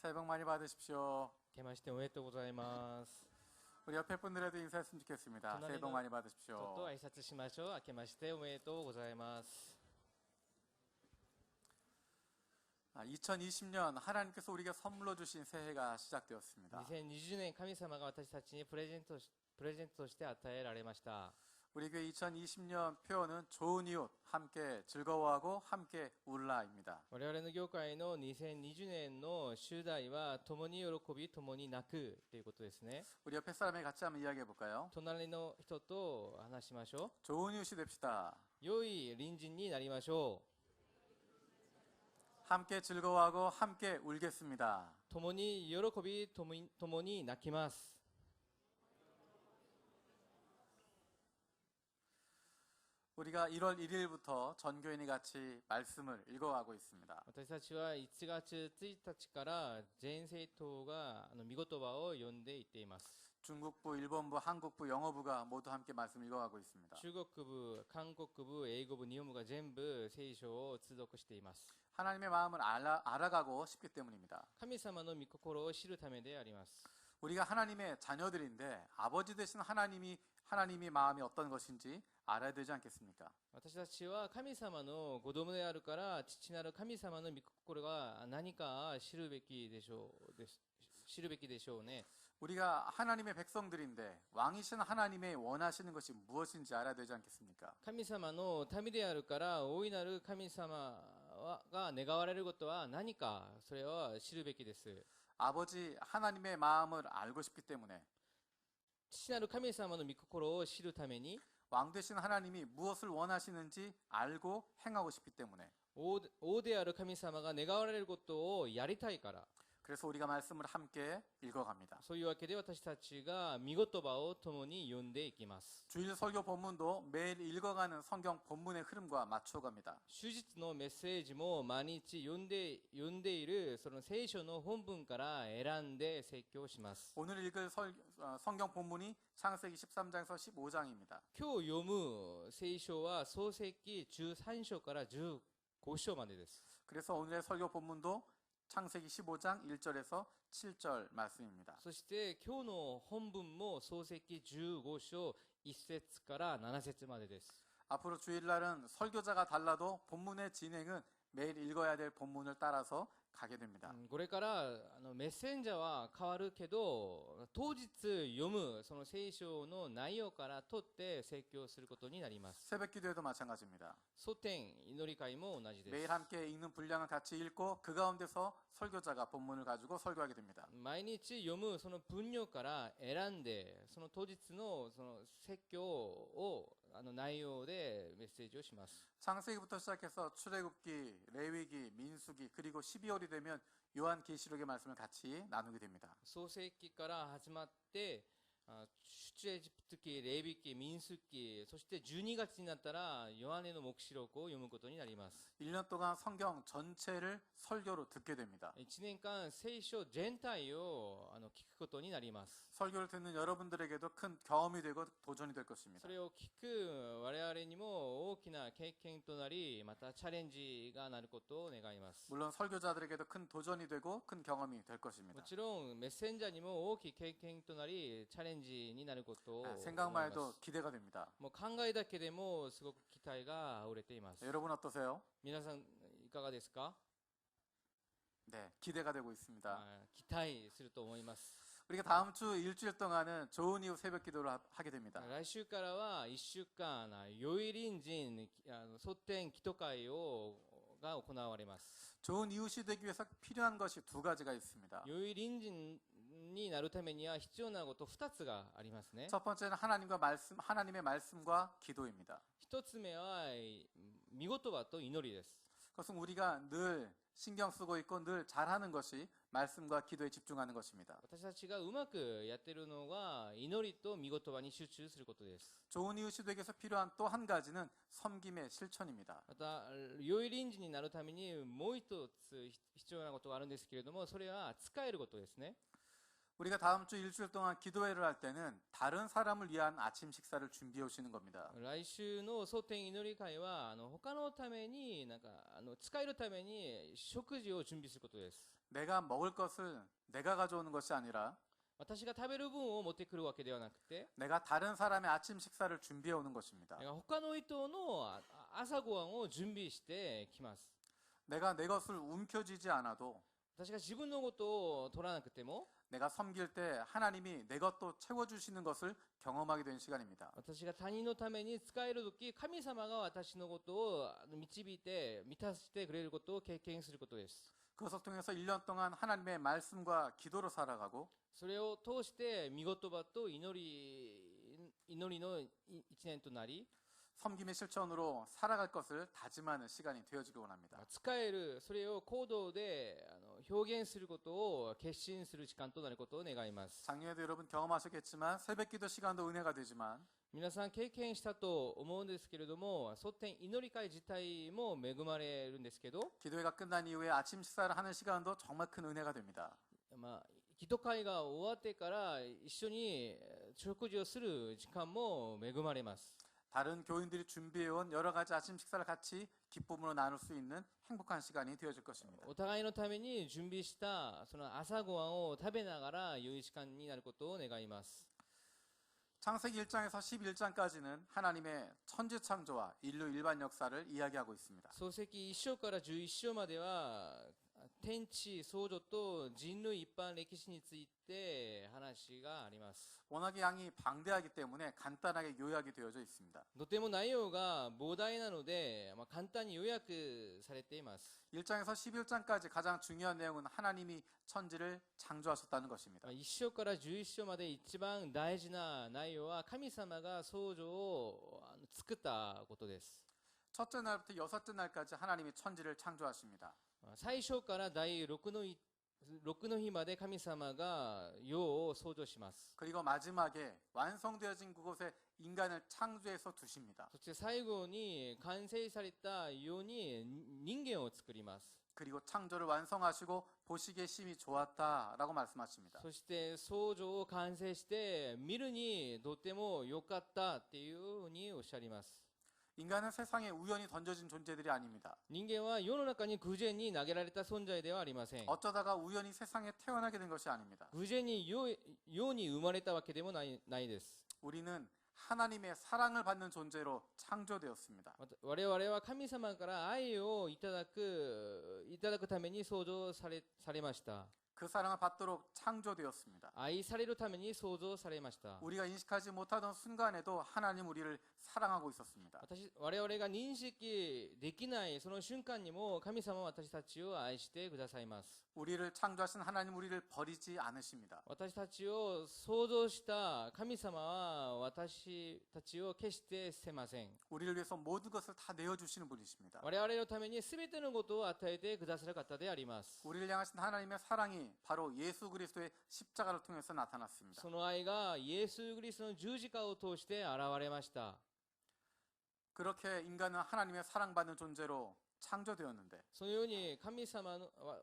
새해 복 많이 받으십시오. 明けましておめでとうございます。 우리 옆에 분들에도 인사했으면 좋겠습니다. 새해 복 많이 人と 받으십시오. 挨拶しましょう。明けましておめでとうございます。 2020년 하나님께서 우리에게 선물로 주신 새해가 시작되었습니다. 2020年、神様が私たちにプレゼントとして与えられました。 우리 교회 2020년 표어는 좋은 이웃, 함께 즐거워하고 함께 울라입니다. 我々の業界の2020年の集題は共に喜び、共に泣くということですね。 우리 옆에 사람에 같이 한번 이야기해 볼까요? 隣の人と話しましょ 좋은 이웃이 됩시다. う。良い隣人になりましょ 함께 즐거워하고 함께 울겠습니다. う。共に喜び、共に泣きます。 우리가 1월 1일부터 전교인이 같이 말씀을 읽어가고 있습니다. 私たちは1月1日から全生徒が御言葉を読んでいっています。 중국부, 일본부, 한국부, 영어부가 모두 함께 말씀 읽어가고 있습니다. 中国部、韓国部、英語部、日本部が全部聖書を通読しています。 하나님의 마음을 알아가고 싶기 때문입니다. 神様の御心を知るためであります。 우리가 하나님의 자녀들인데 아버지 되신 하나님이 마음이 어떤 것인지 알아야 되지 않겠습니까? 私たちは神様の子供であるから、父なる神様の御心が何か知るべきでしょうね。 우리가 하나님의 백성들인데 왕이신 하나님의 원하시는 것이 무엇인지 알아야 되지 않겠습니까? 神様の民であるから、大いなる神様が願われることは何か、それは知るべきです。 아버지 하나님의 마음을 알고 싶기 때문에 父なる神様の御心を知るために、 왕 되신 하나님이 무엇을 원하시는지 알고 행하고 싶기 때문에 王である神様が願われることをやりたいから、 그래서 우리가 말씀을 함께 읽어갑니다. そういうわけで私たちが御言葉を共に読んでいきます。 주일 설교 본문도 매일 읽어가는 성경 본문의 흐름과 맞춰갑니다. 主日のメッセージも毎日読んでいるその聖書の本文から選んで説教します。 오늘 읽을 성경 본문이 창세기 13장에서 15장입니다. 今日読む聖書は創世記13章から15章までです。 그래서 오늘의 설교 본문도 창세기 15장 1절에서 7절 말씀입니다. そして今日の本文も創世記15章1節から7節までです。 앞으로 주일날은 설교자가 달라도 본문의 진행은 매일 읽어야 될 본문을 따라서 가게 됩니다. これからメッセンジャーは変わるけど、当日読むその聖書の内容から取って説教することになります。 새벽 기도에도 마찬가지입니다. 祖典祈り会も同じです。 매일 함께 읽는 분량을 같이 읽고 그 가운데서 설교자가 본문을 가지고 설교하게 됩니다. 毎日読むその分量から選んで、その当日のその説教を内容でメッセージをします。 창세기부터 시작해서 출애굽기, 레위기, 민수기 그리고 12월이 되면 요한계시록의 말씀을 같이 나누게 됩니다. 創世記から始まって、出エジプト記、レビ記、民数記、そして12月になったらヨハネの黙示録を読むことになります。 1년 동안 성경 전체를 설교로 듣게 됩니다. 1年間聖書全体を聞くことになります。 설교를 듣는 여러분들에게도 큰 경험이 되고 도전이 될 것입니다. それを聞く我々にも大きな経験となり、またチャレンジがなることを願います。 물론 설교자들에게도 큰 도전이 되고 큰 경험이 될 も 것입니다. ちろんメッセンジャーにも大きい経験となりチャレンジになることを思います。 생각만 해도 기대가 됩니다. もう考えだけでもすごく期待が溢れています。 여러분 어떠세요? 皆さんいかがですか？ 네, 기대가 되고 있습니다. 期待すると思います。 우리가 다음 주 일주일 동안은 좋은 이웃 새벽 기도를 하게 됩니다. 来週からは1週間良い隣人祖典祈祷会が行われます。 좋은 이웃이 되기 위해서 필요한 것이 두 가지가 있습니다. 良い隣人になるためには必要なこと2つがありますね。 첫 번째는 하나님의 말씀과 기도입니다. 1つ目は御言葉と祈りです。 그것은 우리가 늘 신경 쓰고 있고 늘 잘하는 것이 말씀과 기도에 집중하는 것입니다. 私たちがうまくやっているのが祈りと御言葉に集中することです。 좋은 이웃이 되기 위해서 필요한 또 한 가지는 섬김의 실천입니다. また良い隣人になるためにもう一つ必要なことがあるんですけれども、それは使えることですね。 우리가 다음 주 일주일 동안 기도회를 할 때는 다른 사람을 위한 아침 식사를 준비해 오시는 겁니다. 来週の蒼天祈り会は他のために使えるために食事を準備することです。 내가 먹을 것을 내가 가져오는 것이 아니라 私が食べる分を持ってくるわけではなくて、 내가 다른 사람의 아침 식사를 준비해 오는 것입니다. 他の人の朝ごはんを準備してきます。 내가 내 것을 움켜쥐지 않아도 私が自分のことを取らなくても、 내가 섬길 때 하나님이 내 것도 채워주시는 것을 경험하게 된 시간입니다. 私が他人のために使えるとき、神様が私のことを導いて満たしてくれることを経験することです。 그것을 통해서 1년 동안 하나님의 말씀과 기도로 살아가고 それを通して御言葉と祈りの一年となり、 섬김의 실천으로 살아갈 것을 다짐하는 시간이 되어지길 원합니다. 使える、それを行動で表現することを決心する時間となることを願います。 작년에도 여러분 경험하셨겠지만 새벽 기도 시간도 은혜가 되지만 皆さん経験したと思うんですけれども、蒼天祈り会自体も恵まれるんですけど、 기도회가 끝난 이후에 아침 식사를 하는 시간도 정말 큰 은혜가 됩니다. 祈祷会が終わってから一緒に食事をする時間も恵まれます。 다른 교인들이 준비해온 여러 가지 아침 식사를 같이 기쁨으로 나눌 수 있는 행복한 시간이 되어질 것입니다. お互いのために準備したその朝ごはんを食べながら良い時間になることを願います。 창세기 1장에서 11장까지는 하나님의 천지 창조와 인류 일반 역사를 이야기하고 있습니다. 創世記1章から11章までは天地創造と人類一般歴史について話があります。 워낙에 양이 방대하기 때문에 간단하게 요약이 되어져 있습니다. とても内容が膨大なので、簡単に要約されています。 1장에서 11장까지 가장 중요한 내용은 하나님이 천지를 창조하셨다는 것입니다. 1章から11章まで一番大事な内容は神様が創造を作ったことです。 첫째 날부터 여섯째 날까지 하나님이 천지를 창조하십니다. 最初から第6の日まで神様が世を創造します。 그리고 마지막에 완성되어진 그곳에 인간을 창조해서 두십니다. そして最後に完成された世に人間を作ります。 그리고 창조를 완성하시고 보시기에 심히 좋았다라고 말씀하십니다. そして創造を完成して見るにとても良かったっていうふうにおっしゃります。 인간은 세상에 우연히 던져진 존재들이 아닙니다. 人間は世の中に偶然に投げられた存在ではありません。 어쩌다가 우연히 세상에 태어나게 된 것이 아닙니다. 偶然に世に生まれたわけでもないです。 우리는 하나님의 사랑을 받는 존재로 창조되었습니다. 我々は神様から愛をいただくために創造されました。 그 사랑을 받도록 창조되었습니다. 愛されるために創造されました。 우리가 인식하지 못하던 순간에도 하나님 우리를 사랑하고 있었습니다. 我々が認識できないその瞬間にも神様は私たちを愛してくださいます。 우리를 창조하신 하나님 우리를 버리지 않으십니다. 私たちを創造した神様は私たちを決して捨てません。 우리를 위해서 모든 것을 다 내어주시는 분이십니다. 我々のために全てのことを与えてくださる方であります。 우리를 향하신 하나님의 사랑이 바로 예수 그리스도의 십자가를 통해서 나타났습니다. その愛がイエス・キリストの十字架を通して現れました。 그렇게 인간은 하나님의 사랑받는 존재로 창조되었는데 そのように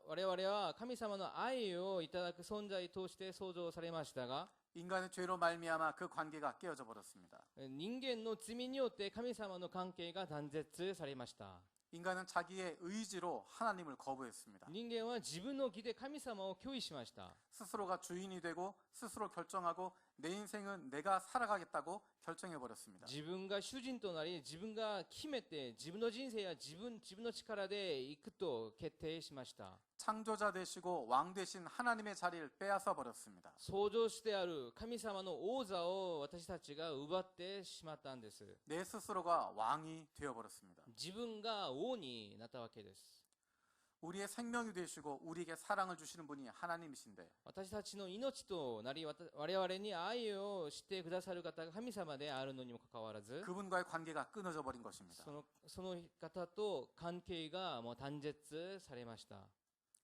我々は神様の愛をいただく存在として創造されましたが、 인간의 죄로 말미암아 그 관계가 깨어져 버렸습니다. 人間の罪によって神様の関係が断絶されました。 인간은 자기의 의지로 하나님을 거부했습니다. 人間は自分の義で神様を拒否しました。 스스로가 주인이 되고 스스로 결정하고 내 인생은 내가 살아가겠다고 결정해 버렸습니다. 自分が主人となり、自分が決めて、自分の人生や自分の力で行くと決定しました。 창조자 되시고 왕 되신 하나님의 자리를 빼앗아 버렸습니다. 創造主である神様の王座を私たちが奪ってしまったんです。 내 스스로가 왕이 되어 버렸습니다. 自分が王になったわけです。 우리의 생명이 되시고 우리에게 사랑을 주시는 분이 하나님이신데 私たちの命となり、我々に愛をしてくださる方が神様であるのにもかかわらず、 그분과의 관계가 끊어져 버린 것입니다. その方と関係がもう断絶されました。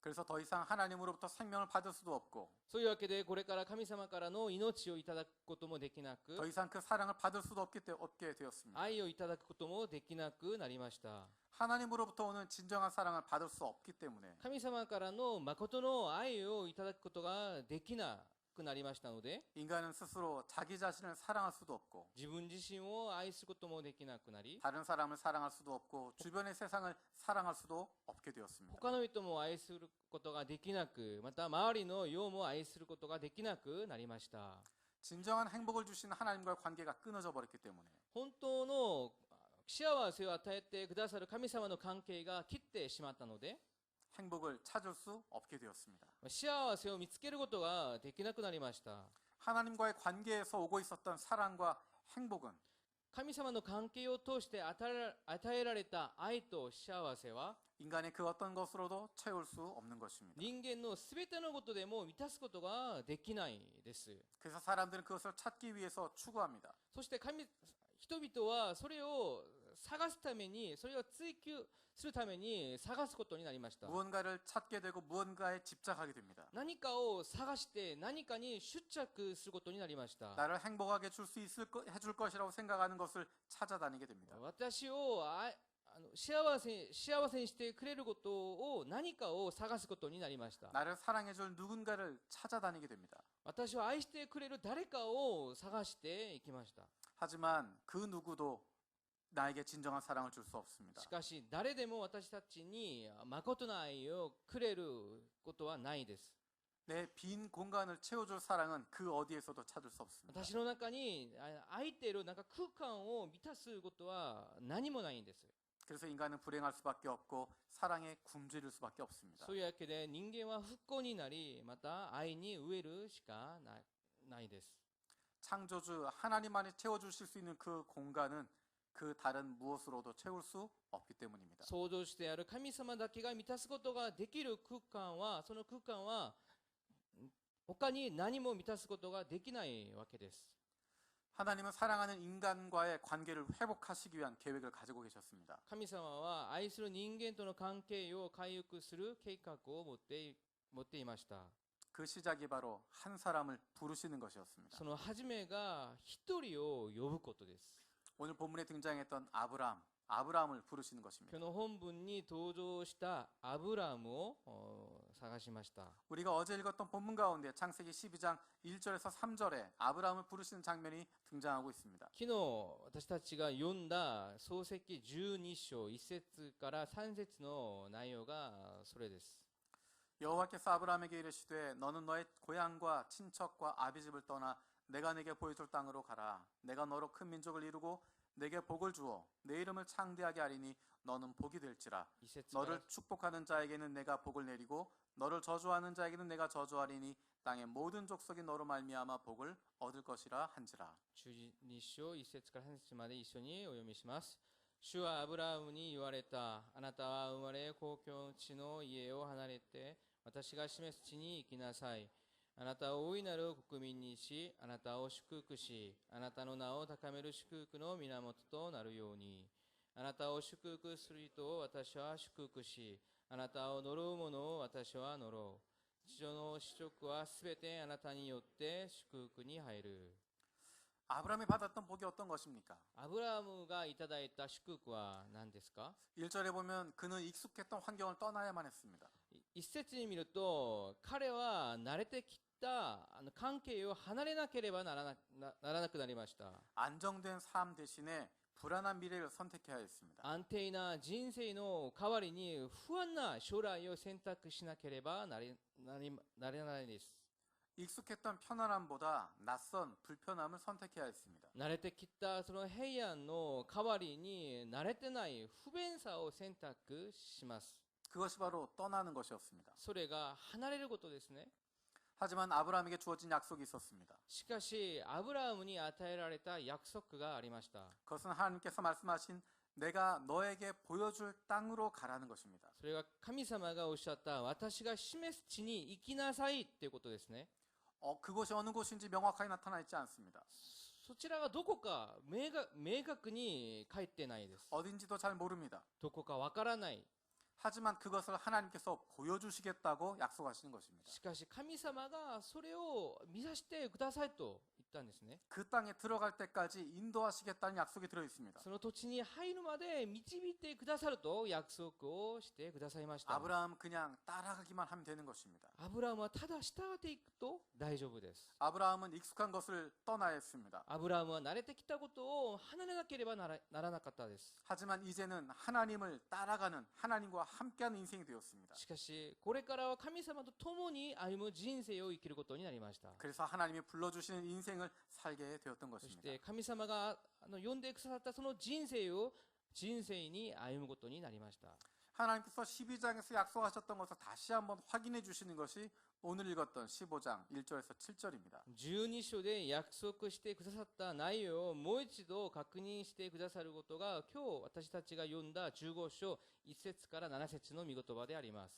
그래서 더 이상 하나님으로부터 생명을 받을 수도 없고 そういうわけで、これから神様からの命をいただくこともできなく、 더 이상 그 사랑을 받을 수도 없게 되었습니다. 愛をいただくこともできなくなりました。 하나님으로부터 오는 진정한 사랑을 받을 수 없기 때문에 神様からの誠の愛をいただくことができないくなりましたので、 인간은 스스로 자기 자신을 사랑할 수도 없고 自分自身を愛することもできなくなり、 다른 사람을 사랑할 수도 없고 주변의 세상을 사랑할 수도 없게 되었습니다. 他の人も愛することができなく、また周りの世も愛することができなくなりました。 진정한 행복을 주시는 하나님과의 관계가 끊어져 버렸기 때문에 本当の幸せを与えてくださる神様の関係が切ってしまったので、 행복을 찾을 수 없게 되었습니다. 幸せを見つけることができなくなりました。 하나님과의 관계에서 오고 있었던 사랑과 행복은 神様の関係を通して与えられた愛と幸せは、 인간의 그 어떤 것으로도 채울 수 없는 것입니다. 人間のすべてのことでも満たすことができないです。 그래서 사람들은 그것을 찾기 위해서 추구합니다. そして人々はそれを探すために、それを追求するために探すことになりました。 무언가를 찾게 되고 무언가에 집착하게 됩니다. 何かを探して何かに執着することになりました。 나를 행복하게 해줄 것이라고 생각하는 것을 찾아다니게 됩니다. 私を幸せにしてくれることを、何かを探すことになりました。 나를 사랑해줄 누군가를 찾아다니게 됩니다. 私を愛してくれる誰かを探していきました。 하지만 그 누구도 나에게 진정한 사랑을 줄 수 없습니다. しかし誰でも私たちに誠の愛をくれることはないです。 내 빈 공간을 채워줄 사랑은 그 어디에서도 찾을 수 없습니다. 私の中に空いている空間を満たすことは何もないんです。 그래서 인간은 불행할 수밖에 없고 사랑에 굶주릴 수밖에 없습니다. そういうわけで人間は不幸になり、また愛に飢えるしかないです。 창조주 하나님만이 채워주실 수 있는 그 공간은 그 다른 무엇으로도 채울 수 없기 때문입니다. 創造主である神様だけが満たすことができる空間は、その空間は他に何も満たすことができないわけです。 하나님은 사랑하는 인간과의 관계를 회복하시기 위한 계획을 가지고 계셨습니다. 神様は愛する人間との関係を回復する計画を持っていました。 그 시작이 바로 한 사람을 부르시는 것이었습니다. その始めが一人を呼ぶことです。 오늘 본문에 등장했던 아브라함을 부르시는 것입니다. 今日の本文に登場したアブラムを探しました。 우리가 어제 읽었던 본문 가운데 창세기 12장 1절에서 3절에 아브라함을 부르시는 장면이 등장하고 있습니다. 昨日私たちが読んだ創世記12章1節から3節の内容がそれです。 여호와께서 아브라함에게 이르시되 너는 너의 고향과 친척과 아비집을 떠나 내가 네게 보여줄 땅으로 가라. 내가 너로 큰 민족을 이루고 내게 복을 주어 내 이름을 창대하게 하리니 너는 복이 될지라. 1節から 너를 축복하는 자에게는 내가 복을 내리고 너를 저주하는 자에게는 내가 저주하리니 땅의 모든 족속이 너로 말미암아 복을 얻을 것이라 한지라. 12章1節から3節まで一緒にお読みします。主はアブラムに言われた。あなたは生まれ故郷の地の家を離れて私が示す地に行きなさい。あなたを大いなる国民にし、あなたを祝福し、あなたの名を高める祝福の源となるように。あなたを祝福する人を私は祝福し、あなたを呪う者を私は呪う。地上の子息はすべてあなたによって祝福に入る。 아브라함이 받았던 복이 어떤 것입니까? アブラムがいただいた祝福は何ですか？ 1절에 보면 그는 익숙했던 환경을 떠나야만 했습니다. 一節に見ると、彼は慣れてきた関係を離れなければならなくなりました。 안정된 삶 대신에 불안한 미래를 선택해야 했습니다. 安定な人生の代わりに不安な将来を選択しなければなれないです。 익숙했던 편안함보다 낯선 불편함을 선택해야 했습니다. 慣れてきたその平安の代わりに慣れてない不便さを選択します。 그것이 바로 떠나는 것이었습니다. それが離れることですね。 하지만 아브라함에게 주어진 약속이 있었습니다. しかしアブラムに与えられた約束がありました。 그것은 하나님께서 말씀하신 내가 너에게 보여줄 땅으로 가라는 것입니다. それが神様がおっしゃった私が示す地に行きなさいっていうことですね。 그곳이 어느 곳인지 명확하게 나타나 있지 않습니다. そちらがどこか明確に書いてないです。 어딘지도 잘 모릅니다. どこかわからない。 하지만 그것을 하나님께서 보여주시겠다고 약속하시는 것입니다. しかし神様がそれを見させてくださいと言ったんですね。 그 땅에 들어갈 때까지 인도하시겠다는 약속이 들어 있습니다. その土地に入るまで導いてくださると約束をしてくださいました。 아브라함은 그냥 따라가기만 하면 되는 것입니다. アブラハムはただ従っていくと大丈夫です。 아브라함은 익숙한 것을 떠나야 했습니다. アブラハムは慣れてきたことを離れなければならなかったです。 하지만 이제는 하나님을 따라가는 하나님과 함께하는 인생이 되었습니다. しかしこれからは神様と共に歩む人生を生きることになりました。 그래서 하나님이 불러주시는 인생을 살게 되었던 そ 것입니다. して神様が呼んでくださったその人生に歩むことになりました。 하나님께서 12장에서 약속하셨던 것을 다시 한번 확인해 주시는 것이 오늘 읽었던 15장 1절에서 7절입니다. 12章で約束してくださった内容をもう一度確認してくださることが今日私たちが読んだ15章1節から7節の御言葉であります。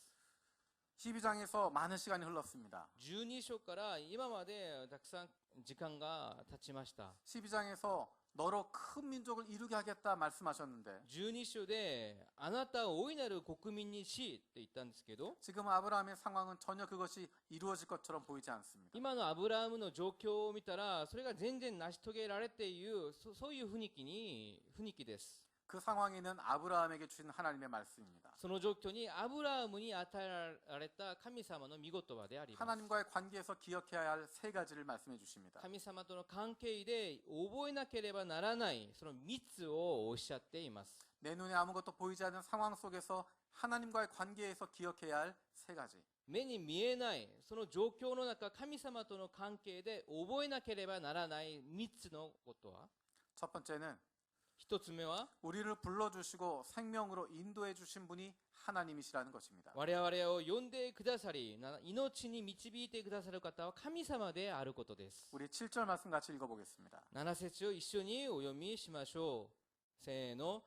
12장에서 많은 시간이 흘렀습니다. 12章から今までたくさん時間が経ちました。 12장에서 너로 큰 민족을 이루게 하겠다 말씀하셨는데 12章であなたを大いなる国民にしって言ったんですけど 지금 아브라함의 상황은 전혀 그것이 이루어질 것처럼 보이지 않습니다. 今のアブラハムの状況を見たらそれが全然成し遂げられているそういう雰囲気です。 그 상황에는 아브라함에게 주신 하나님의 말씀입니다. その状況にアブラハムに与えられた神様の御言葉であります。 하나님과의 관계에서 기억해야 할 세 가지를 말씀해 주십니다. 神様との関係で覚えなければならないその3つをおっしゃっています。 내 눈에 아무것도 보이지 않는 상황 속에서 하나님과의 관계에서 기억해야 할 세 가지. 目に見えないその状況の中神様との関係で覚えなければならない3つのことは 첫 번째는 1つ目は 우리를 불러주시고 생명으로 인도해 주신 분이 하나님이시라는 것입니다. 我々を呼んでくださり命に導いてくださる方は神様であることです。 우리 7절 말씀 같이 읽어보겠습니다. 7節を一緒にお読みしましょう。せーの。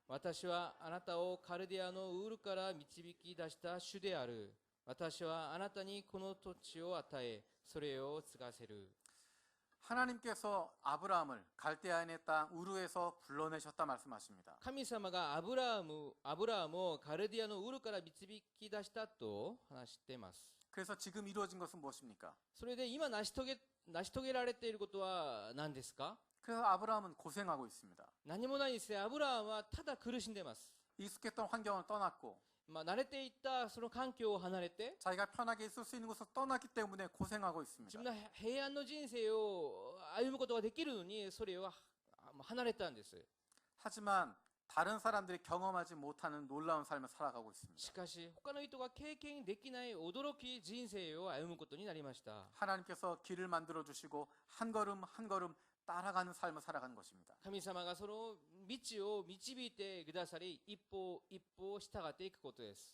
私はあなたをカルディアのウールから導き出した主である。私はあなたにこの土地を与え、それを継がせる。 하나님께서 아브라함을 갈대아인의 땅 우르에서 불러내셨다 말씀하십니다. 神様がアブラハムをカルディアのウールから導き出したと話しています。 그래서 지금 이루어진 것은 무엇입니까? それで今成し遂げられていることは何ですか？ 그래서 아브라함은 고생하고 있습니다. 何もないですね。アブラハムはただ苦しんでいます。 익숙했던 환경을 떠났고 慣れていったその環境を離れて 자기가 편하게 있을 수 있는 곳을 떠났기 때문에 고생하고 自 있습니다. 分の平安の人生を歩むことができるのにそれを離れたんです。 하지만 다른 사람들이 경험하지 못하는 놀라운 삶을 살아가고 し 있습니다. かし他の人が経験できない驚き人生を歩むことになりました。 하나님께서 길을 만들어 주시고 한 걸음 한 걸음 따라가는 삶을 살아가는 것입니다. 神様がその道を導いてくださり一歩一歩従っていくことです。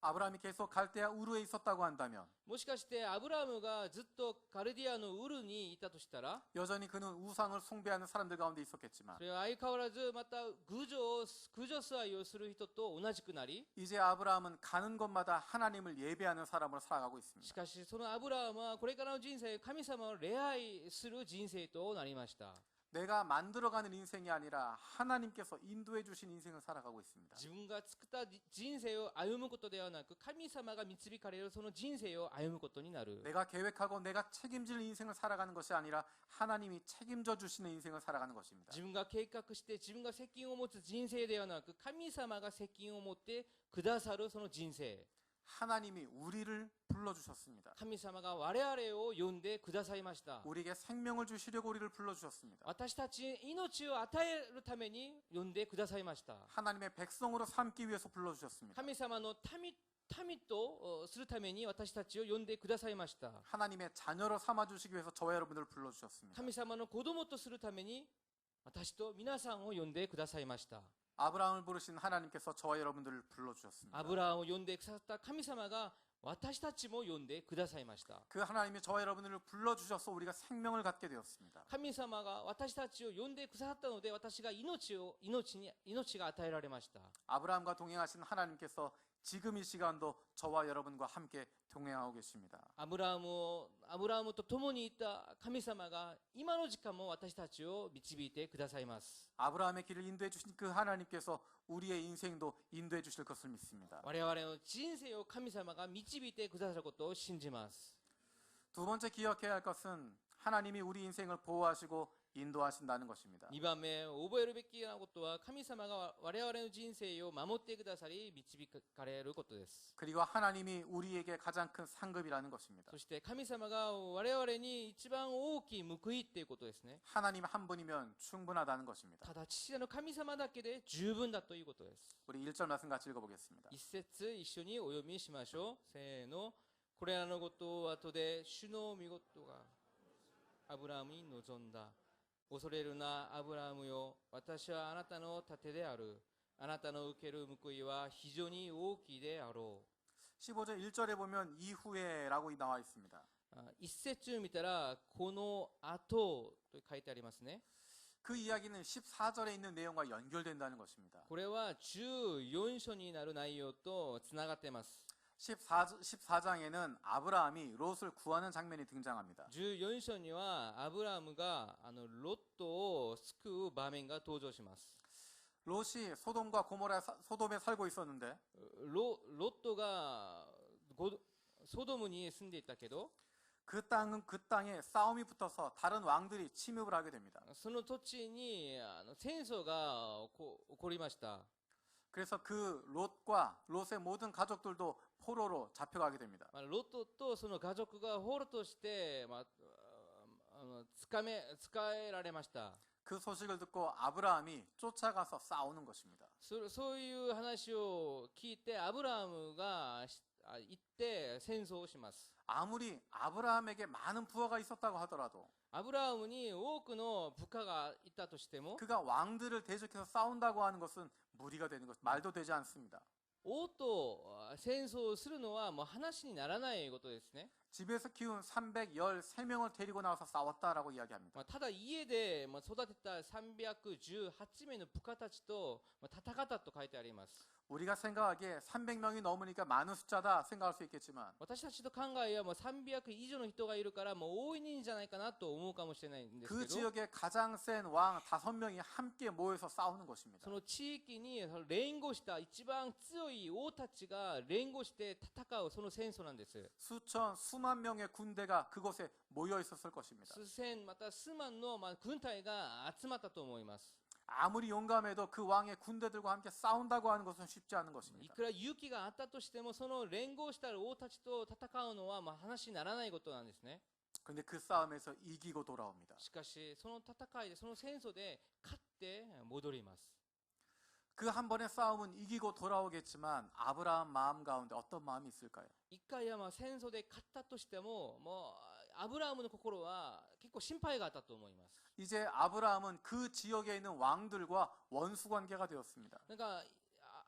아브라함이 계속 갈대아 우르에 있었다고 한다면 もしかしてアブラハムがずっとカルディアのウルにいたとしたら 여전히 그는 우상을 숭배하는 사람들 가운데 있었겠지만 それは相変わらずまた偶像崇拝をする人と同じくなり 이제 아브라함은 가는 곳마다 하나님을 예배하는 사람으로 살아가고 し 있습니다. かしそのアブラハムはこれからの人生神様を礼拝する人生となりました。 내가 만들어가는 인생이 아니라 하나님께서 인도해 주신 인생을 살아가고 있습니다. 自分が作った人生を歩むことではなく神様が導かれるその人生を歩むことになる。 내가 계획하고 내가 책임질 인생을 살아가는 것이 아니라 하나님이 책임져 주시는 인생을 살아가는 것입니다. 自分が計画して自分が責任を持つ人生ではなく神様が責任を持ってくださるその人生。 하나님이 우리를 불러주셨습니다. 神様が我々を呼んでくださいました。 우리에게 생명을 주시려고 우리를 불러주셨습니다. 私たちに命を与えるために呼んでくださいました。 하나님의 백성으로 삼기 위해서 불러주셨습니다. 神様の民とするために私たちを呼んでくださいました。 하나님의 자녀로 삼아주시기 위해서 저와 여러분들을 불러주셨습니다. 神様の子供とするために私と皆さんを呼んでくださいました。 아브라함을 부르신 하나님께서 저와 여러분들을 불러주셨습니다. アブラハムを呼んでくださった神様が私たちも呼んでくださいました。 그 하나님이 저와 여러분들을 불러주셔서 우리가 생명을 갖게 되었습니다. 神様が私たちを呼んでくださったので私が命が与えられました。 아브라함과 동행하신 하나님께서 지금 이 시간도 저와 여러분과 함께 동행하고 계십니다. アブラハムと共にいた神様が今の時間も私たちを導いてくださいます。 아브라함의 길을 인도해 주신 그 하나님께서 우리의 인생도 인도해 주실 것을 믿습니다. 我々の人生を神様が導いてくださることを信じます。두 번째 기억해야 할 것은 하나님이 우리 인생을 보호하시고 인도하신다는 것입니다. 2番目、覚えるべきなことは、神様が我々の人生を守ってくださり、導かれることです。 그리고 하나님이 우리에게 가장 큰 상급이라는 것입니다. そして神様が我々に一番大きい報いっていうことですね。 하나님 한 분이면 충분하다는 것입니다. ただ父なる神様だけで十分だということです。 우리 1절 말씀 같이 읽어보겠습니다. 一節一緒にお読みしましょう。せーの。これらのことを後で主の御事がアブラハムに望んだ。恐れるなアブラハムよ、私はあなたの盾である。あなたの受ける報いは非常に大きいであろう。 15절 1절에 보면 이후에라고 나와 있습니다. 一節見たらこの後と書いてありますね。 그 이야기는 14절에 있는 내용과 연결된다는 것입니다. これは14章になる内容とつながっています。 14장에는 아브라함이 롯을 구하는 장면이 등장합니다. 14章にはアブラハムがロットを救う場面が登場します。 롯이 소돔에 살고 있었는데 ロットがソドムに住んでいたけど、 그 땅에 싸움이 붙어서 다른 왕들이 침입을 하게 됩니다. その土地に戦争が起こりました。 그래서 그 롯의 모든 가족들도 포로로 잡혀가게 됩니다. ロットとその家族が捕虜として、使えられました。 그 소식을 듣고 아브라함이 쫓아가서 싸우는 것입니다. そういう話を聞いてアブラハムが行って戦争をします。 아무리 아브라함에게 많은 부하가 있었다고 하더라도 アブラハムに多くの部下がいたとしても、 그가 왕들을 대적해서 싸운다고 하는 것은 무리가 되는 것, 말도 되지 않습니다. 王と戦争をするのはもう話にならないことですね。 집에서 키운 313명을 데리고 나와서 싸웠다라고 이야기합니다. ただ家で育てた318名の部下たちと戦ったと書いてあります。 우리가 생각하기에 300명이 넘으니까 많은 숫자다 생각할 수 있겠지만 私たちの考えはもう300以上の人がいるからもう多いんじゃないかなと思うかもしれないんです 그 けど、 지역의 가장 센 왕 5명이 함께 모여서 싸우는 것입니다. その地域に連合した一番強い王たちが連合して戦うその戦争なんです。 수만 명의 군대가 그곳에 모여 있었을 것입니다. 数千また数万の軍隊が集まったと思います。 아무리 용감해도 그 왕의 군대들과 함께 싸운다고 하는 것은 쉽지 않은 い 것입니다. くら勇気があったとしてもその連合した王たちと戦うのは話にならないことなんですね。 근데 그 싸움에서 이기고 돌아옵니다. しかしその戦いでその戦争で勝って戻ります。 그 한 번의 싸움은 이기고 돌아오겠지만 아브라함 마음 가운데 어떤 마음이 있을까요? 一回は戦争で勝ったとしても、もうアブラハムの心は結構心配があったと思います。 이제 아브라함은 그 지역에 있는 왕들과 원수 관계가 되었습니다. なんか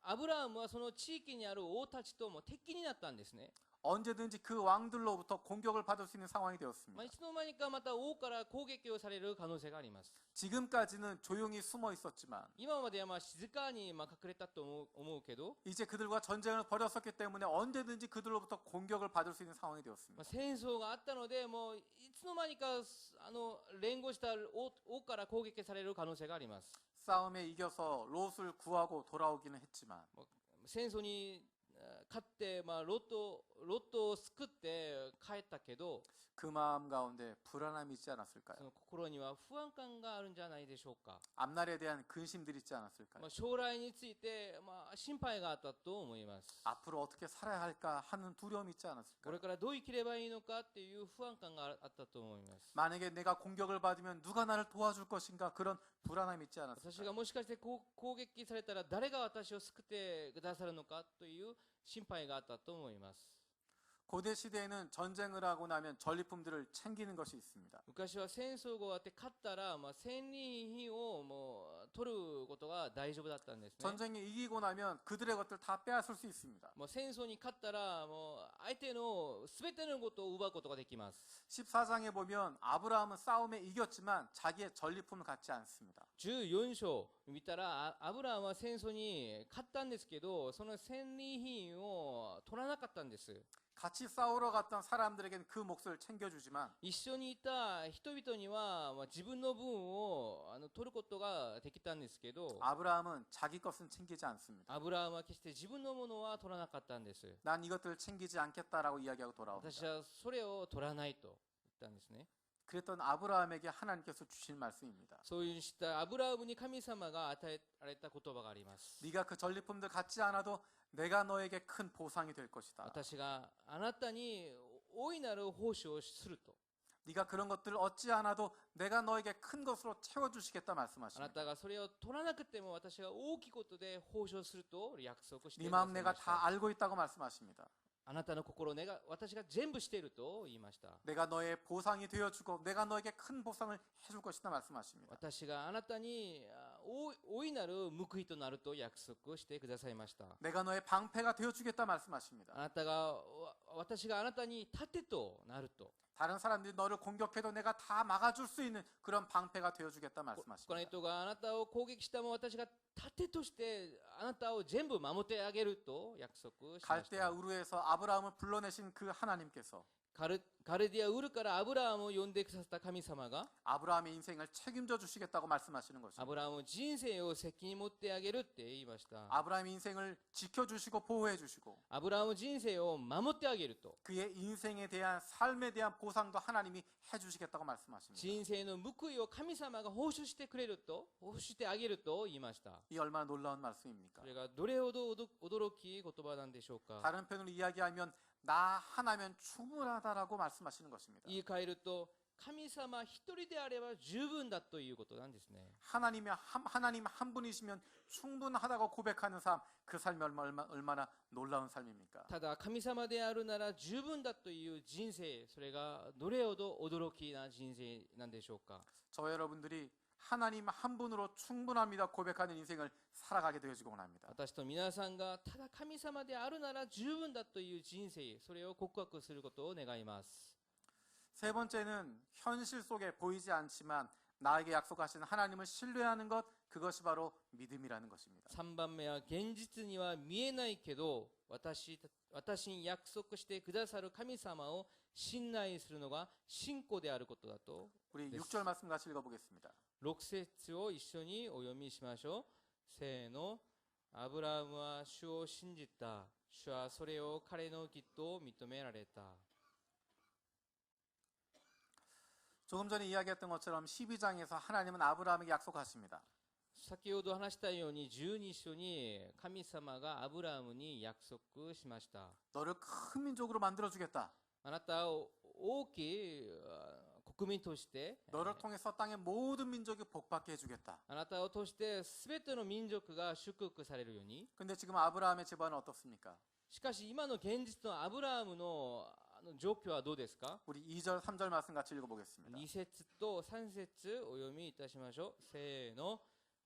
アブラハムはその地域にある王たちとも敵になったんですね。 언제든지 그 왕들로부터 공격을 받을 수 있는 상황이 い 되었습니다. つの間にかまた王から攻撃をされる可能性があります。 지금까지는 조용히 숨어 있었지만 今までは静かに隠れたと思うけど、 이제 그들과 전쟁을 벌였었기 때문에 언제든지 그들로부터 공격을 받을 수 있는 상황이 되었습니다. 戦争があったので、もういつの間にか連合した王から攻撃される可能性があります。 싸움에 이겨서 롯을 구하고 돌아오기는 했지만 戦争に勝って、ロットを救って帰ったけど、 그 마음 가운데 불안함이 있지 そ 않았을까요? の心には不安感があるんじゃないでしょうか。 앞날에 대한 근심들이 있지 않았을까요? 将来について、心配があったと思います。 앞으로 어떻게 살아야 할까 하는 두려움이 있지 こ 않았을까요? れからどう生きればいいのかっていう不安感があったと思います。 만약에 내가 공격을 받으면 누가 나를 도와줄 것인가 그런 불안함이 있지 私 않았을까요? がもしかして攻撃されたら誰が私を救ってくださるのかという心配があったと思います。 고대 시대에는 전쟁을 하고 나면 전리품들을 챙기는 것이 있습니다. 昔は戦争が終わって勝ったら、戦利品をもう取ることが大丈夫だったんですね。 전쟁에 이기고 나면 그들의 것들 다 빼앗을 수 있습니다. もう戦争に勝ったらもう相手の全てのことを奪うことができます。 14장에 보면 아브라함은 싸움에 이겼지만 자기의 전리품을 갖지 않습니다. 14章見たらアブラハムは戦争に勝ったんですけど、その戦利品を取らなかったんです。 같이 싸우러 갔던 사람들에게는 그 몫을 챙겨주지만 一緒にいた人々には、自分の分を取ることができたんですけど、 아브라함은 자기 것은 챙기지 않습니다. アブラハムは決して自分のものは取らなかったんです。 난 이것들을 챙기지 않겠다라고 이야기하고 私 돌아옵니다. はそれを取らないと言ったんですね。 그랬던 아브라함에게 하나님께서 주신 말씀입니다. そういうしたアブラハムに神様が与えられた言葉があります。 네가 그 전리품들 갖지 않아도 내가 너에게 큰 보상이 될 것이다. 私があなたに大いなる奉仕をすると。 네가 그런 것들을 얻지 않아도 내가 너에게 큰 것으로 채워주시겠다 あな 말씀하십니다. たがそれを取らなくても私が大きいことで奉仕をすると約束して 네 くださ 마음 い 내가 ました。 다 알고 있다고 말씀하십니다. あなたの心を私が全部していると言いました。 내가 너의 보상이 되어주고 내가 너에게 큰 보상을 해줄 것이다 말씀하십니다. 私があなたに大いなる報いとなると約束してくださいました。 내가 너의 방패가 되어주겠다 말씀하십니다. あなたが私があなたに盾となると。 다른 사람들이 너를 공격해도 내가 다 막아줄 수 있는 그런 방패가 되어주겠다 他の 말씀하십니다. 人があなたを攻撃しても私が盾としてあなたを全部守ってあげると約束しまし 갈대아 た。 우르에서 아브라함을 불러내신 그 하나님께서 カルディアウルからアブラハムを呼んでくださった神様が 아브라함의 인생을 책임져 주시겠다고 말씀하시는 ア 것입니다. ブラハムの人生を責任持ってあげるって言いました。 아브라함의 인생을 지켜주시고 보호해주시고 アブラハムの人生を守ってあげると。 그의 인생에 대한 삶에 대한 보상도 하나님이 해주시겠다고 말씀하십니다. 人生の報いを神様が報酬してくれると、報酬してあげると言いました。 이 얼마나 놀라운 말씀입니까? それがどれほど驚き言葉なんでしょうか。 다른 편으로 이야기하면 나 하나면 충분하다라고 말씀하시는 것입니다. 言い換えると、神様一人であれば十分だということなんですね。 하나님 한 분이시면 충분하다고 고백하는 삶, 그 삶이 얼마나 놀라운 삶입니까? ただ神様であるなら十分だという人生、それがどれほど驚きな人生なんでしょうか。 저 여러분들이 하나님 한 분으로 충분합니다 고백하는 인생을 살아가게 되어지고 원합니다. 私と皆さんがただ神様であるなら十分だという人生、それを告白することを願います。 세 번째는 현실 속에 보이지 않지만 나에게 약속하신 하나님을 신뢰하는 것, 그것이 바로 믿음이라는 것입니다. 3番目は現実には見えないけど私に約束してくださる神様を信頼するのが信仰であることだと。 우리 네. 6절 말씀 같이 읽어보겠습니다. 6節を一緒にお読みしましょう。せーの。アブラハムは主を信じた。主はそれを彼の義と認められた。 조금 전에 이야기했던 것처럼 12장에서 하나님은 아브라함에게 약속하십니다. 先ほど話したように12章に神様がアブラハムに約束しました。 너를 큰 민족으로 만들어주겠다. あなたを大きい国民として、 너를 통해서 땅의 모든 민족이 복받게 해주겠다. あなたを通して全ての民族が祝福されるように。 근데 지금 아브라함의 집안은 어떻습니까? しかし今の現実のアブラハムの状況はどうですか。 우리 2절, 3절 말씀 같이 읽어보겠습니다. 2節と3節お読みいたしましょう。せーの。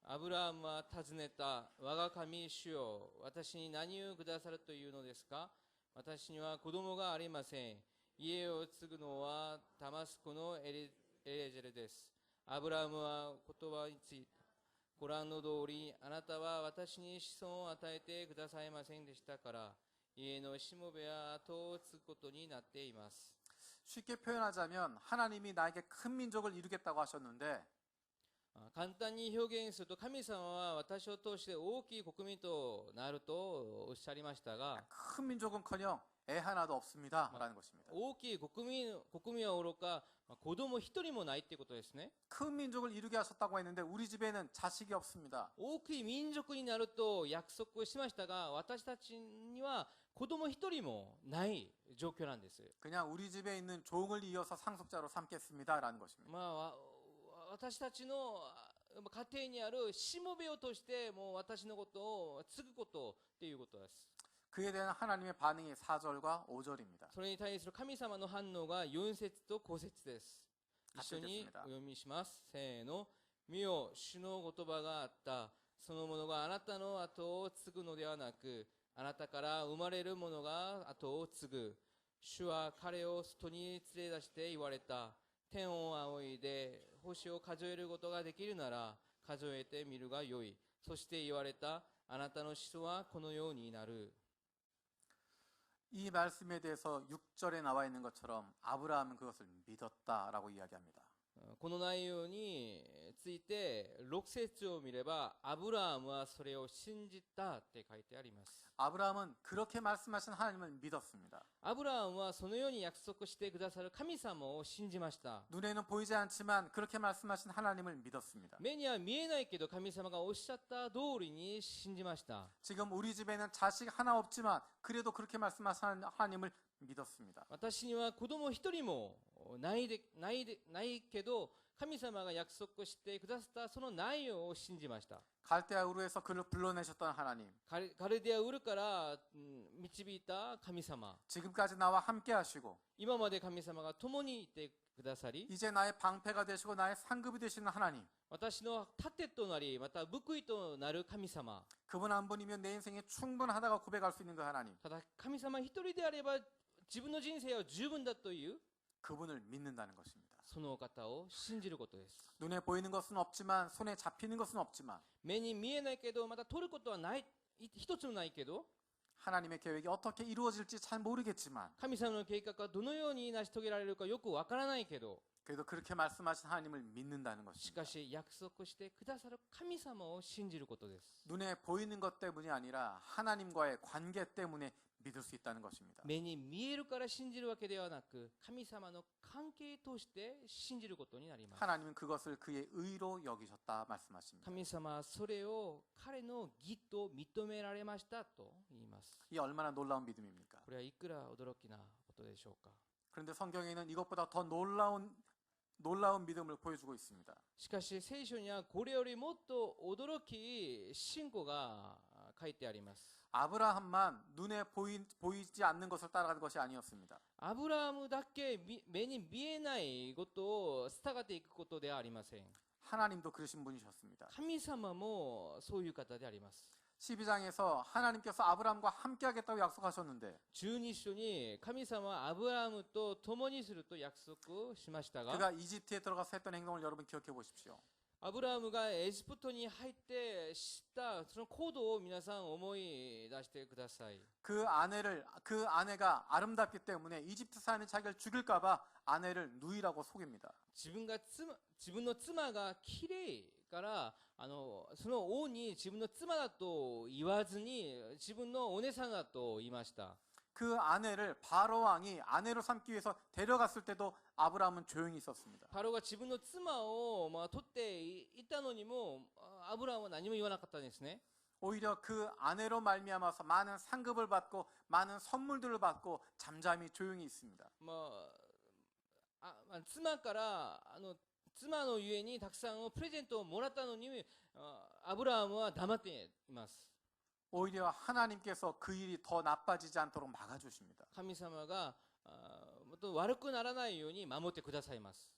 アブラハムは尋ねた。我が神主よ、私に何をくださるというのですか。私には子供がありません。家を継ぐのはダマスコのエレジェルです。アブラハムは言葉について、ご覧の通り、あなたは私に子孫を与えてくださいませんでしたから、家のしもべや後を継ぐことになっています。 쉽게 표현하자면 하나님이 나에게 큰 민족을 이루겠다고 하셨는데 簡単に表現すると、神様は私を通して大きい国民となるとおっしゃりましたが、 큰 민족은커녕 애 하나도 없습니다 라는 것입니다. 大きい国民はおろか、子供一人もないっていうことですね。 큰 민족을 이루게 하셨다고 했는데 우리 집에는 자식이 없습니다. 大きい民族になると約束をしましたが、私たちには子供一人もない状況なんです。 그냥 우리 집에 있는 종을 이어서 상속자로 삼겠습니다 라는 것입니다. 私たちの家庭にあるしもべをとしてもう私のことを継ぐことっていうことです。 그에 대한 하나님의 반응이 4절과 5절입니다. それに対する神様の反応が4節と5節です。一緒にお 같이 読みします。せーの。見よ、主の言葉があった。その者があなたの後を継ぐのではなく、あなたから生まれる者が後を継ぐ。主は彼を外に連れ出して言われた。天を仰いで星を数えることができるなら数えてみるがよい。そして言われた。あなたの子孫はこのようになる。이 말씀에 대해서 6절에 나와 있는 것처럼 아브라함은 그것을 믿었다라고 이야기합니다. この内容について6節を見ればアブラハムはそれを信じたって書いてあります。 아브라함은 그렇게 말씀하신 하나님을 믿었습니다. アブラハムはそのように約束してくださる神様を信じました。 눈에는 보이지 않지만 그렇게 말씀하신 하나님을 믿었습니다. 目には見えないけど神様がおっしゃった通りに信じました。 지금 우리 집에는 자식 하나 없지만 그래도 그렇게 말씀하신 하나님을 믿었습니다. 私には子供一人もないけど神様が約束してくださったその内容を信じました。 갈대아 우르에서 그를 불러내셨던 하나님, ガルデアウルから導いた神様、 지금까지 나와 함께 하시고 今まで神様が共にいてくださり、 이제 나의 방패가 되시고 나의 상급이 되시는 하나님, 私の盾となりまた報いとなる神様。 그분 한 분이면 내 인생이 충분하다고 고백할 수 있는 그 하나님, ただ神様一人であれば自分の人生は十分だという 그분을 믿는다는 것입니다. そのお方を信じることです。 눈에 보이는 것은 없지만 손에 잡히는 것은 없지만 目に見えないけどまた取ることはない一つもないけど 하나님의 계획이 어떻게 이루어질지 잘 모르겠지만 神様の計画がどのように成し遂げられるかよくわからないけど 그래도 그렇게 말씀하신 하나님을 믿는다는 しか 것입니다. し約束してくださる神様を信じることです。 눈에 보이는 것 때문이 아니라 하나님과의 관계 때문에 믿을 수 있다는 것입니다. 目に見えるから信じるわけではなく神様の関係として信じることになります。 하나님은 그것을 그의 의로 여기셨다 말씀하십니다. 神様はそれを彼の義と認められましたと言います。 이 얼마나 놀라운 믿음입니까? これはいくら驚きなことでしょうか。 그런데 성경에는 이것보다 더 놀라운 믿음을 보여주고 있습니다. しかし聖書にはこれよりもっと驚き信仰が書いてあります。 아브라함만 눈에 보이지 않는 것을 따라가는 것이 아니었습니다. アブラハムだけ目に見えないことを従っていくことではありません。 하나님도 그러신 분이셨습니다. 神様もそういう方であります。 12장에서 하나님께서 아브라함과 함께 하겠다고 약속하셨는데 12章に神様はアブラハムと共にすると約束しましたが 그가 이집트에 들어가서 했던 행동을 여러분 기억해 보십시오. アブラハムがエジプトに入ってしたその行動を皆さん思い出してください。 그 아내가 아름답기 때문에 이집트 사람이 자기를 죽일까봐 아내를 누이라고 속입니다. 自分の妻が綺麗からその王に自分の妻だと言わずに自分のお姉さんだと言いました。 그 아내를 바로 왕이 아내로 삼기 위해서 데려갔을 때도 아브라함은 조용히 있었습니다. パロが自分の妻を取っていたのにもアブラハムは何も言わなかったんですね。 오히려 그 아내로 말미암아서 많은 상급을 받고 많은 선물들을 받고 잠잠히 조용히 있습니다. 妻から妻のゆえにたくさんプレゼントをもらったのにアブラハムは黙っています。 오히려 하나님께서 그 일이 더 나빠지지 않도록 막아주십니다. 神様がもっと悪くならないように守ってくださいます。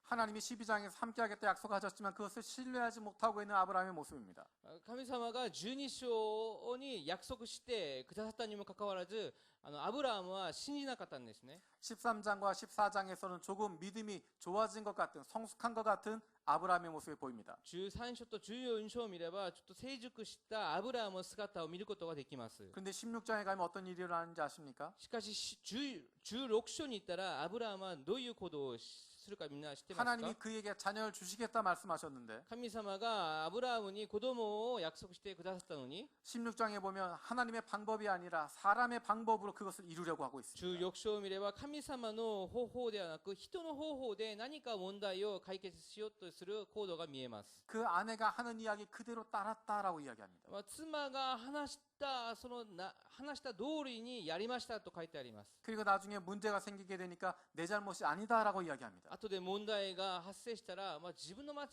하나님이 12장에서 함께하겠다 약속하셨지만 그것을 신뢰하지 못하고 있는 아브라함의 모습입니다. 神様が12章に約束してくださったにもかかわらずアブラハムは信じなかったんですね。 13장과 14장에서는 조금 믿음이 좋아진 것 같은 성숙한 것 같은 아브라함의 모습이 보입니다. 13章と14章を見ればちょっと成熟したアブラハムの姿を見ることができます。 그런데 16장에 가면 어떤 일이 일어나는지 아십니까? しかし16章に行ったらアブラハムはどういう行動をするかみんな知ってますか？ 하나님이 그에게 자녀를 주시겠다 말씀하셨는데 神様がアブラハムに子供を約束してくださったのに 16장에 보면 하나님의 방법이 아니라 사람의 방법으로 그것을 이루려고 하고 있습니다. 16章を見れば神様の方法ではなく人の方法で何か問題を解決しようとする行動が見えます。 그 아내가 하는 이야기 그대로 따랐다라고 이야기합니다. 妻が話した通りにやりましたと書いてあります。 그리고 나중에 문제가 생기게 되니까 내 잘못이 아니다라고 이야기합니다. 後で問題が発生したら、自分の間違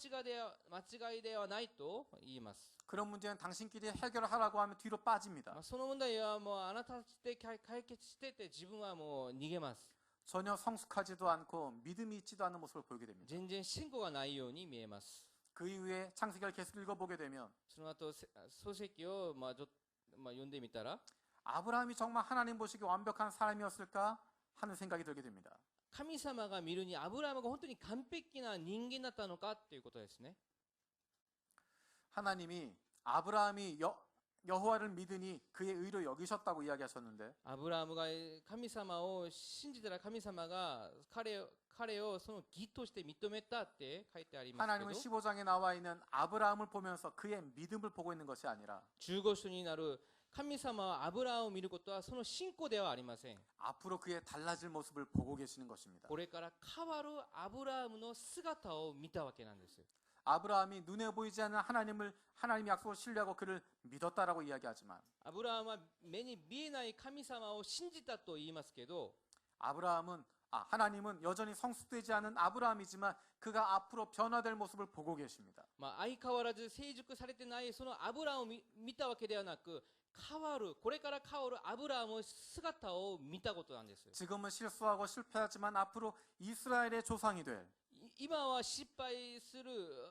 いではないと言います。 그런 문제는 당신끼리 해결하라고 하면 뒤로 빠집니다. その問題はもうあなたたちで解決してて自分はもう逃げます。 전혀 성숙하지도 않고 믿음이 있지도 않은 모습을 보이게 됩니다. 全然信仰がないように見えます。 그 이후에 창세기를 계속 읽어보게 되면 その後創世記を読んでみたら 아브라함이 정말 하나님 보시기에 완벽한 사람이었을까 하는 생각이 들게 됩니다. 神様が見るにアブラハムが本当に完璧な人間だったのかということですね。 하나님이 아브라함이 여호와를 믿으니 그의 의로 여기셨다고 이야기하셨는데 アブラハムが神様を信じたら神様が彼をその義として認めたって書いてありますけ 하나님은 ど 15장에 나와 있는 아브라함을 보면서 그의 믿음을 보고 있는 것이 아니라 15章になる神様はアブラハムを見ることはその信仰ではありません。 앞으로 그의 달라질 모습을 보고 계시는 것입니다. これから変わるアブラハムの姿を見たわけなんです。 아브라함이 눈에 보이지 않는 하나님의 약속을 신뢰하고 그를 믿었다라고 이야기하지만 アブラハムは目に見えない神様を信じたと言いますけど 하나님은 여전히 성숙되지 않은 아브라함이지만 그가 앞으로 변화될 모습을 보고 계십니다. 相変わらず成熟されてないそのアブラハムを見たわけではなくこれから変わるアブラハムの姿を見たことなんです。 지금은 실수하고 실패하지만 앞으로 이스라엘의 조상이 될 今は失敗する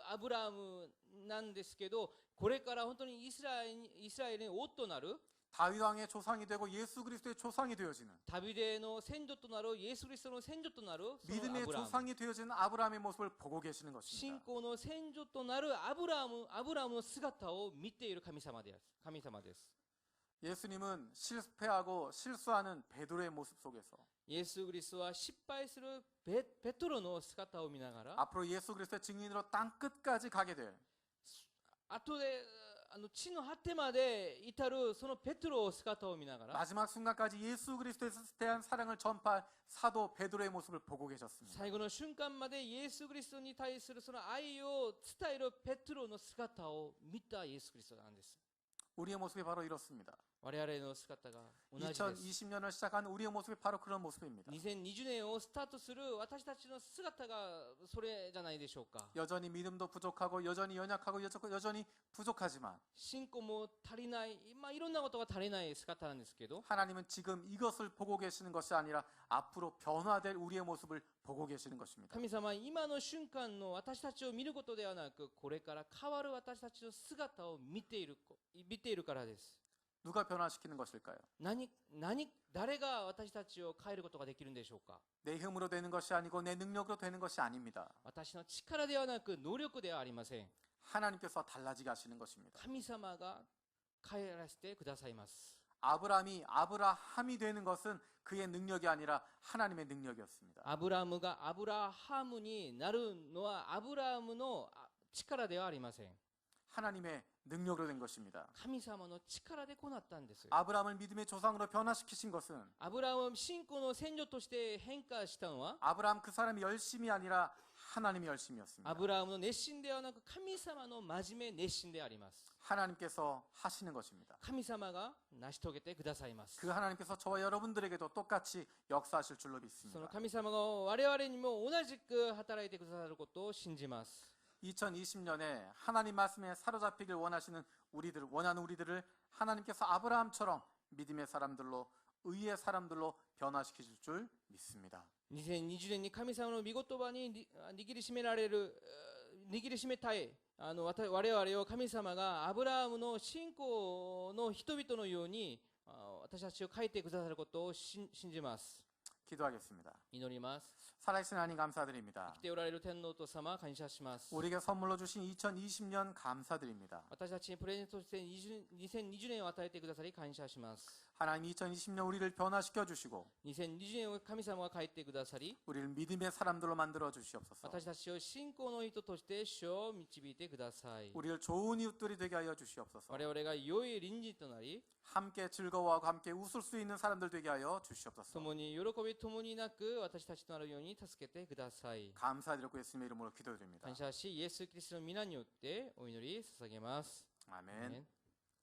アブラハムなんですけど、これから本当にイスラエルに王となる 다윗 왕의 조상이 되고 예수 그리스도의 조상이 되어지는 ダビデの先祖となるイエス・キリストの先祖となるその 믿음의 アブラハム 조상이 되어지는 아브라함의 모습을 보고 계시는 信 것입니다. 仰の先祖となるアブラハムの姿を見ている神様です。 예수님은 실패하고 실수하는 베드로의 모습 속에서 イエス・キリストは失敗するペトロの姿を見ながら 앞으로 예수 그리스도의 증인으로 땅 끝까지 가게 될 後で地の果てまで至るそのペトロの姿を見ながら 마지막 순간까지 예수 그리스도에 대한 사랑을 전파할 사도 베드로의 모습을 보고 계셨습니다. 最後の瞬間までイエス・キリストに対するその愛を伝えるペトロの姿を見たイエス・キリストなんです。 우리의 모습이 바로 이렇습니다. 我々の姿が同じです。 2020년을 시작한 우리의 모습이 바로 그런 모습입니다. 2020年をスタートする私たちの姿がそれじゃないでしょうか。 여전히 믿음도 부족하고 여전히 연약하고 여전히 부족하지만 信仰も足りない、いろんなことが足りない姿なんですけど、 하나님은 지금 이것을 보고 계시는 것이 아니라 앞으로 변화될 우리의 모습을 보고 계시는 것입니다. 神様は今の瞬間の私たちを見ることではなく、これから変わる私たちの姿を見ているからです。 누가 변화시키는 것일까요? 誰が私たちを変えることができるんでしょうか。 내 힘으로 되는 것이 아니고 내 능력으로 되는 것이 아닙니다. 私の力ではなく能力ではありません。 하나님께서 달라지게 하시는 것입니다. 神様が変えらせてくださいます。 아브라함이 아브라함이 되는 것은 그의 능력이 아니라 하나님의 능력이었습니다. アブラムがアブラハムになるのはアブラムの力ではありません。 하나님의 능력으로 된 것입니다. 神様の力でこうなったんです。 아브라함을 믿음의 조상으로 변화시키신 것은 アブラムを信仰の先祖として変化したのは 아브라함 그 사람이 열심이 아니라 하나님이 열심이었습니다. アブラムの熱心ではなく神様の真面目熱心であります。 하나님께서 하시는 것입니다. 神様が成し遂げてくださいます。 그 하나님께서 저와 여러분들에게도 똑같이 역사하실 줄로 その 믿습니다. 神様が我々にも同じく働いてくださることを信じます。 2020년에 하나님 말씀에 사로잡히길 원하는 우리들을 하나님께서 아브라함처럼 믿음의 사람들로 의의 사람들로 변화시키실 줄 믿습니다. 2020年に神様の御言葉に握りしめたい我々を神様がアブラハムの信仰の人々のように私たちを変えてくださることを信じます。 기도하겠습니다. 祈ります。 살아계신 하나님 감사드립니다. 生きておられる天皇と様感謝します。 우리에게 선물로 주신 2020년 감사드립니다. 私たちにプレゼントして2020年を与えてくださり感謝します。 하나님 2020년 우리를 변화시켜 주시고 2020年を神様が変えてくださり 우리를 믿음의 사람들로 만들어 주시옵소서. 私たちを信仰の人として主を導いてください。 우리를 좋은 이웃들이 되게 하여 주시옵소서. 我々が良い隣人となり 함께 즐거워하고 함께 웃을 수 있는 사람들 되게 하여 주시옵소서. 共に喜び共になく私たちとなるように助けてください。 감사드리고 예수님의 이름으로 기도드립니다. 感謝しイエス・キリストの皆によってお祈り捧げます。 아멘. 아멘.